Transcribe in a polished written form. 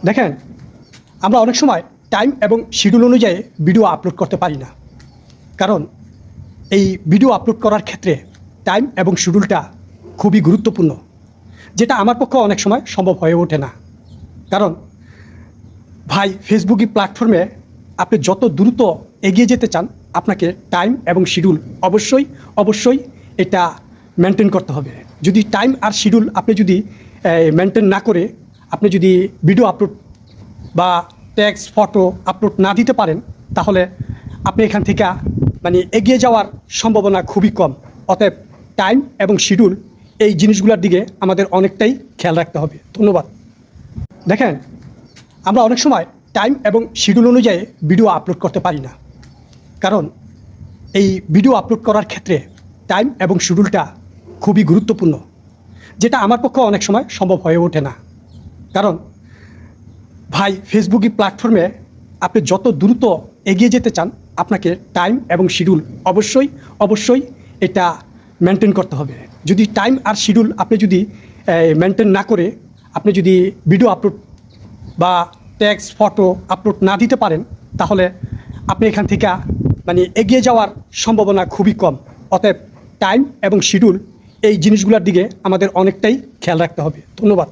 দেখেন, আমরা অনেক সময় টাইম এবং শিডিউল অনুযায়ী ভিডিও আপলোড করতে পারি না। কারণ এই ভিডিও আপলোড করার ক্ষেত্রে টাইম এবং শিডিউলটা খুবই গুরুত্বপূর্ণ, যেটা আমার পক্ষে অনেক সময় সম্ভব হয়ে ওঠে না। কারণ ভাই, ফেসবুক প্ল্যাটফর্মে আপনি যত দ্রুত এগিয়ে যেতে চান, আপনাকে টাইম এবং শিডিউল অবশ্যই এটা মেনটেন করতে হবে। যদি টাইম আর শিডিউল আপনি যদি মেনটেন না করে আপনি যদি ভিডিও আপলোড বা টেক্সট ফটো আপলোড না দিতে পারেন, তাহলে আপনি এখান থেকে এগিয়ে যাওয়ার সম্ভাবনা খুবই কম। অতএব টাইম এবং শিডিউল এই জিনিসগুলোর দিকে আমাদের অনেকটাই খেয়াল রাখতে হবে। ধন্যবাদ। দেখেন, আমরা অনেক সময় টাইম এবং শিডিউল অনুযায়ী ভিডিও আপলোড করতে পারি না। কারণ এই ভিডিও আপলোড করার ক্ষেত্রে টাইম এবং শিডিউলটা খুবই গুরুত্বপূর্ণ, যেটা আমার পক্ষে অনেক সময় সম্ভব হয়ে ওঠে না। কারণ ভাই, ফেসবুক প্ল্যাটফর্মে আপনি যত দ্রুত এগিয়ে যেতে চান, আপনাকে টাইম এবং শিডিউল অবশ্যই এটা মেনটেন করতে হবে। যদি টাইম আর শিডিউল আপনি যদি মেনটেন না করে আপনি যদি ভিডিও আপলোড বা টেক্সট ফটো আপলোড না দিতে পারেন, তাহলে আপনি এখান থেকে এগিয়ে যাওয়ার সম্ভাবনা খুবই কম। অতএব টাইম এবং শিডিউল এই জিনিসগুলোর দিকে আমাদের অনেকটাই খেয়াল রাখতে হবে। ধন্যবাদ।